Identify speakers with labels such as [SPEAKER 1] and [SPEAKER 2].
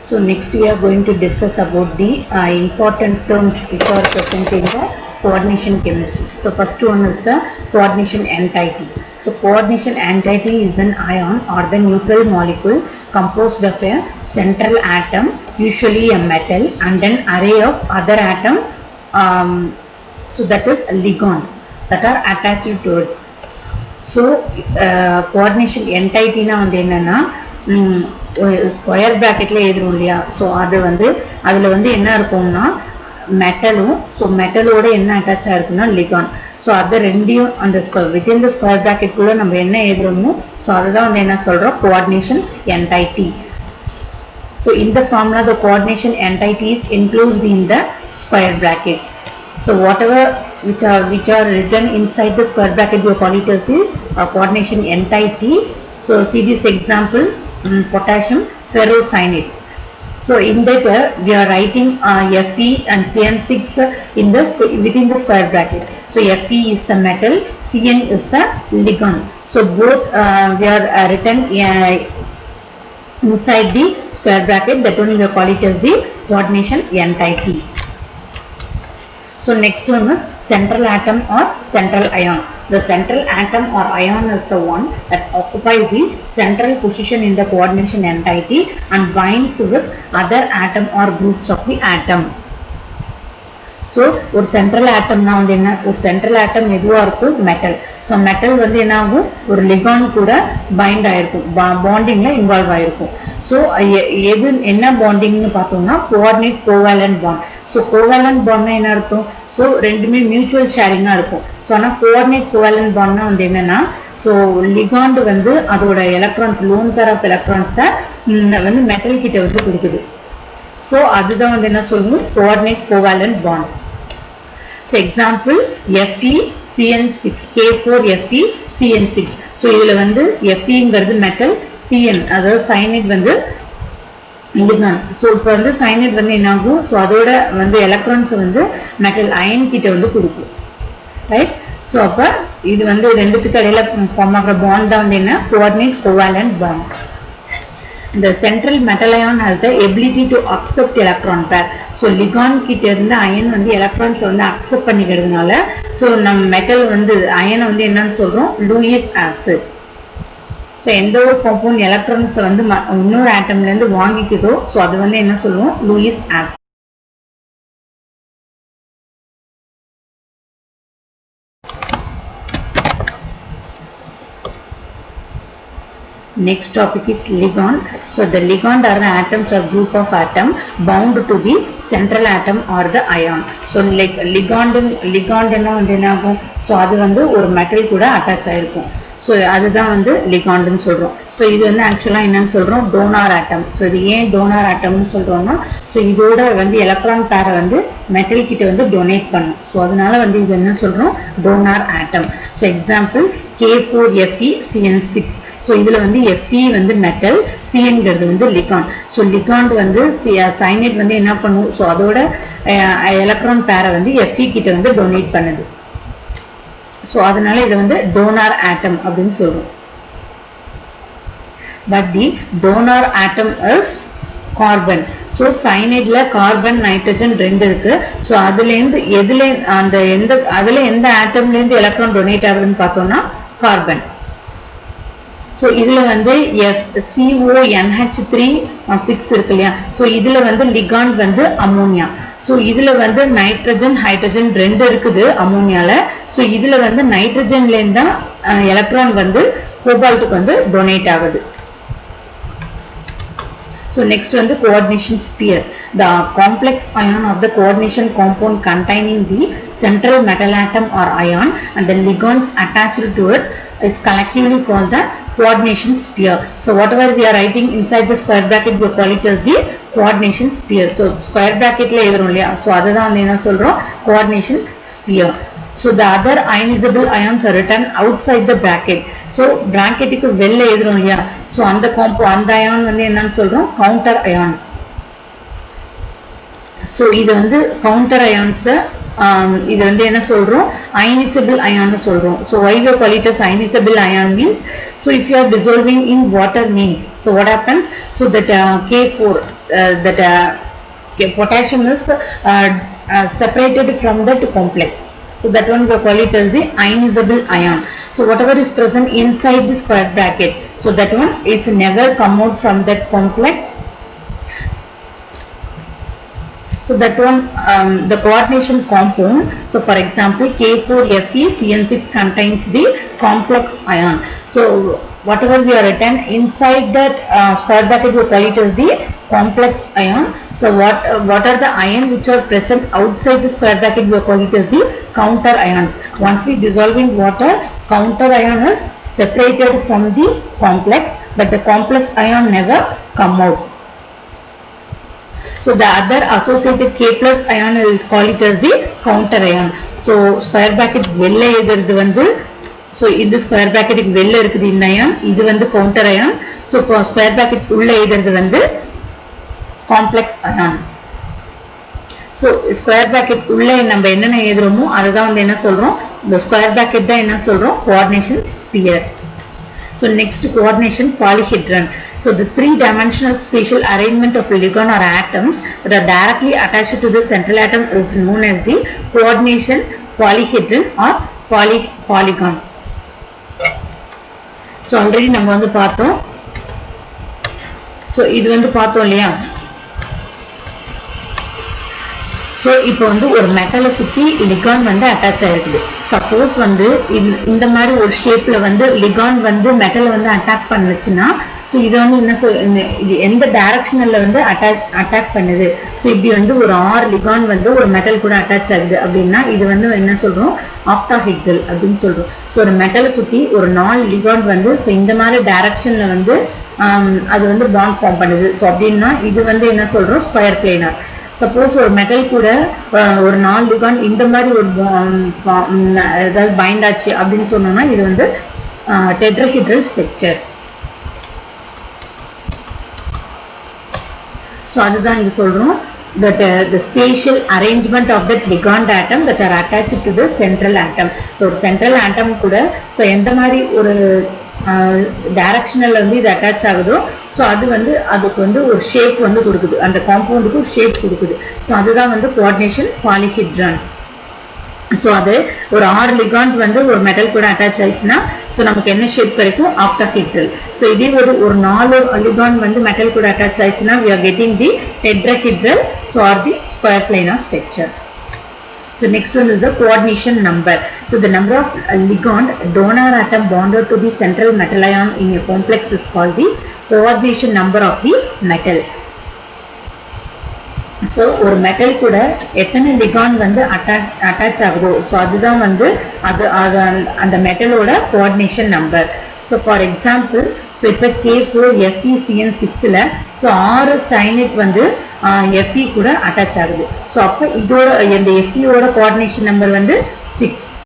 [SPEAKER 1] So next we are going to discuss about the important terms which are present in the coordination chemistry. So first one is the coordination entity. So coordination entity is an ion or the neutral molecule composed of a central atom, usually a metal, and an array of other atom. So that is a ligand that are attached to it. So coordination entity na வந்து என்னன்னா square பிராக்கெட்ல எழுதுறோம் இல்லையா. So அது வந்து அதில் வந்து என்ன இருக்கும்னா மெட்டலும், ஸோ மெட்டலோட என்ன அட்டாச் ஆயிருக்குன்னா லிகான். ஸோ அதை ரெண்டையும் அந்த வித்தின் த ஸ்கொயர் பிராக்கெட்குள்ள நம்ம என்ன எழுதுறோமோ ஸோ அதுதான் வந்து என்ன சொல்றோம் கோஆர்டினேஷன் என்டைட்டி. ஸோ இந்த formula the coordination entity is enclosed in the square bracket. So whatever which are written inside the square bracket we call it as the coordination entity. So see this example, potassium ferrocyanide. So in that we are writing Fe and CN6 in the within the square bracket. So Fe is the metal, Cn is the ligand. So both we are written inside the square bracket. That only we call it as the coordination entity. So next one is central atom or central ion. The central atom or ion is the one that occupies the central position in the coordination entity and binds with other atom or groups of the atom. So ஒரு central ஆட்டம்னா வந்து என்ன, ஒரு central ஆட்டம் எதுவாக இருக்கும் metal. So metal வந்து என்ன ஆகும் ஒரு லிகான் கூட பைண்ட் ஆயிருக்கும், பாண்டிங்ல இன்வால்வ் ஆயிருக்கும். ஸோ எது என்ன பாண்டிங்னு பார்த்தோம்னா கோஆர்டினேட் கோவேலன்ட் பாண்ட். ஸோ கோவேலன்ட் பாண்ட்னா என்ன அர்த்தம், ஸோ ரெண்டுமே மியூச்சுவல் ஷேரிங்காக இருக்கும். ஸோ ஆனால் கோஆர்டினேட் கோவேலன்ட் பாண்ட்னா வந்து என்னன்னா ஸோ லிகாண்ட் வந்து அதோட எலக்ட்ரான்ஸ் லோன் பேர் ஆஃப் எலக்ட்ரான்ஸை வந்து மெட்டல் கிட்ட வந்து கொடுக்குது. ஸோ அதுதான் வந்து என்ன சொல்லணும் coordinate covalent bond. So example Fe CN6 K4 Fe CN6. So இதில் வந்து Feங்கிறது மெட்டல், Cn அதாவது சைனைட் வந்து லிகாண்ட். ஸோ இப்போ வந்து சைனைட் வந்து என்ன ஆகும், ஸோ அதோட வந்து எலக்ட்ரான்ஸ் வந்து மெட்டல் அயன் கிட்ட வந்து கொடுக்கும், ரைட். ஸோ அப்போ இது வந்து ரெண்டுத்துக்கு இடையில ஃபார்ம் ஆகிற பாண்ட் தான் வந்து என்ன coordinate covalent bond. The central metal ion has the ability to accept electron pair. So ligand கிட்ட இருந்து அயன் வந்து எலக்ட்ரான்ஸ் வந்து அக்செப்ட் பண்ணிக்கிறதுனால ஸோ நம்ம மெட்டல் வந்து அயனை வந்து என்னன்னு சொல்றோம் லூயிஸ் ஆசிட். ஸோ எந்த ஒரு காம்பவுண்ட் எலக்ட்ரான்ஸ் வந்து இன்னொரு ஆட்டம்ல இருந்து வாங்கிக்குதோ ஸோ அது வந்து என்ன சொல்லுவோம் Lewis acid. Next topic is ligand. So the ligand are the atoms or group of atom bound to the central atom or the ion. So like ligand என்ன வந்து என்ன ஆகும், ஸோ அது வந்து ஒரு மெட்டல் கூட அட்டாச் ஆயிருக்கும். ஸோ அதுதான் வந்து லிகாண்டுன்னு சொல்கிறோம். ஸோ இது வந்து ஆக்சுவலாக என்னன்னு சொல்கிறோம் டோனார் ஆட்டம். ஸோ இது ஏன் டோனார் ஆட்டம்னு சொல்கிறோம்னா ஸோ இதோட வந்து எலக்ட்ரான் பேரை வந்து மெட்டல் கிட்ட வந்து டொனேட் பண்ணும். ஸோ அதனால வந்து இது என்ன சொல்கிறோம் donor atom. So example K4 Fe CN6. So இதில் வந்து Fe வந்து மெட்டல், Cnங்கிறது வந்து லிகாண்ட். ஸோ லிகாண்ட் வந்து சைனைட் வந்து என்ன பண்ணும், ஸோ அதோட எலக்ட்ரான் பேரை வந்து Fe கிட்ட வந்து டொனேட் பண்ணுது. ஸோ அதனால இதை வந்து டோனார் ஆட்டம் அப்படின்னு சொல்றோம். But the donor atom is carbon. So சைனைட்ல கார்பன் நைட்ரஜன் ரெண்டு இருக்கு. ஸோ அதுலேருந்து அதுல எந்த ஆட்டம்லேருந்து எலக்ட்ரான் டொனேட் ஆகுதுன்னு பார்த்தோம்னா கார்பன். ஸோ இதுல வந்து CONH3 இருக்கு இல்லையா. ஸோ இதுல வந்து லிகாண்ட் வந்து அமோனியா. ஸோ இதுல வந்து நைட்ரஜன் ஹைட்ரஜன் ரெண்டு இருக்குது அமோனியால. ஸோ இதுல வந்து நைட்ரஜன்ல இருந்து தான் எலக்ட்ரான் வந்து கோபால்ட்டுக்கு வந்து டொனேட் ஆகுது. So next one the coordination sphere. The complex ion of the coordination compound containing the central metal atom or ion and the ligands attached to it is collectively called the coordination sphere. So whatever we are writing inside the square bracket we call it as the coordination sphere. So square bracket la edhurom illaya. So adha வந்து என்ன சொல்றோம் coordination sphere. So the other ionizable ions are written outside the bracket. So bracket க்கு வெளில எழுதுறோம் இல்லையா. So அந்த ion வந்து என்னன்னு சொல்றோம் கவுண்டர் அயான்ஸ். So இது வந்து கவுண்டர் அயான்ஸ் இது வந்து என்ன சொல்றோம், ionizable ion னு சொல்றோம். So why we call it as ionizable ion means, so if you are dissolving in water means, so what happens, so that K4 that potassium is separated from that complex. So that one we call it as the ionizable ion. So whatever is present inside the square bracket, so that one is never come out from that complex. So that one the coordination compound. So for example, K4FeCN6 contains the complex ion. So whatever we are written inside that square bracket, we call it as the complex ion. So what are the ions which are present outside the square bracket, we call it as the counter ions. Once we dissolve in water, counter ion is separated from the complex, but the complex ion never come out. So the other associated K plus ion, I will call it as the counter ion. So square bracket வெளியே எழுதுறது வந்து, so இந்த square bracket வெளியே இருக்குது இந்த ion, இது வந்து counter ion. So square bracket உள்ள எழுதுறது வந்து complex ion. So square bracket உள்ள நம்ம என்னென்ன எழுதுறோமோ அதுதான் வந்து என்ன சொல்றோம், இந்த square bracket தான் என்ன சொல்றோம், coordination sphere. So next, coordination polyhedron. So the three-dimensional spatial arrangement of ligand or atoms that are directly attached to the central atom is known as the coordination polyhedron or polygon. So already நம்ம வந்து பார்த்தோம். So இது வந்து பார்த்தோம் இல்லையா. So இப்போ வந்து ஒரு மெட்டலை சுற்றி லிகாண்ட் வந்து அட்டாச் ஆயிருக்குது. சப்போஸ் வந்து இந்த மாதிரி ஒரு ஷேப்ல வந்து லிகாண்ட் வந்து மெட்டலை வந்து அட்டாக் பண்ணுச்சுன்னா, ஸோ இது வந்து என்ன இது எந்த டைரக்ஷனில் வந்து அட்டாக் பண்ணுது. ஸோ இப்படி வந்து ஒரு 6 லிகாண்ட் வந்து ஒரு மெட்டல் கூட அட்டாச் ஆகுது அப்படின்னா இது வந்து என்ன சொல்றோம், ஆக்டாஹெட்ரல் அப்படின்னு சொல்றோம். ஸோ ஒரு மெட்டலை சுற்றி ஒரு 4 லிகாண்ட் வந்து ஸோ இந்த மாதிரி டைரக்ஷன்ல வந்து அது வந்து பாண்ட் ஃபார்ம் பண்ணுது. ஸோ அப்படின்னா இது வந்து என்ன சொல்றோம், ஸ்கொயர் பிளேனார். சப்போஸ் ஒரு மெட்டல் கூட ஒரு 4 லிகாண்ட் இந்த மாதிரி ஒரு ஏதாவது பைண்ட் ஆச்சு அப்படின்னு சொன்னோம்னா இது வந்து டெட்ராஹெட்ரல் ஸ்ட்ரக்சர். ஸோ அதுதான் இங்க சொல்றோம், that the spatial arrangement of that ligand atom that are attached to the central atom. So ஒரு சென்ட்ரல் ஆட்டம் கூட ஸோ எந்த மாதிரி ஒரு டைரக்ஷனல் வந்து இது அட்டாச் ஆகுதோ ஸோ அது வந்து அதுக்கு வந்து ஒரு ஷேப் வந்து கொடுக்குது, அந்த காம்பவுண்டுக்கு ஒரு ஷேப் கொடுக்குது. ஸோ அதுதான் வந்து கோஆர்டினேஷன் பாலிஹெட்ரான். ஸோ அது ஒரு 6 லிகாண்ட் வந்து ஒரு மெட்டல் கூட அட்டாச் ஆயிடுச்சுன்னா ஸோ நமக்கு என்ன ஷேப் கிடைக்கும், ஆக்டாஹெட்ரல். ஸோ இதே ஒரு 4 லிகாண்ட் வந்து மெட்டல் கூட அட்டாச் ஆயிடுச்சுன்னா we are getting the tetrahedral, so or the square planar structure. So next one is the coordination number. So the number of ligand donor atom bonded to the central metal ion in a complex is called the coordination number of the metal. So ஒரு metal கூட எத்தனை ligand வந்து attach ஆகுதோ so அதுதான் வந்து அந்த மெட்டலோட coordination number. So for example so இப்போ K4FeCN6ல ஸோ 6 சைனேட் வந்து Fe கூட அட்டாச் ஆகுது. ஸோ அப்போ இதோட இந்த Feயோட கோஆர்டினேஷன் நம்பர் வந்து 6.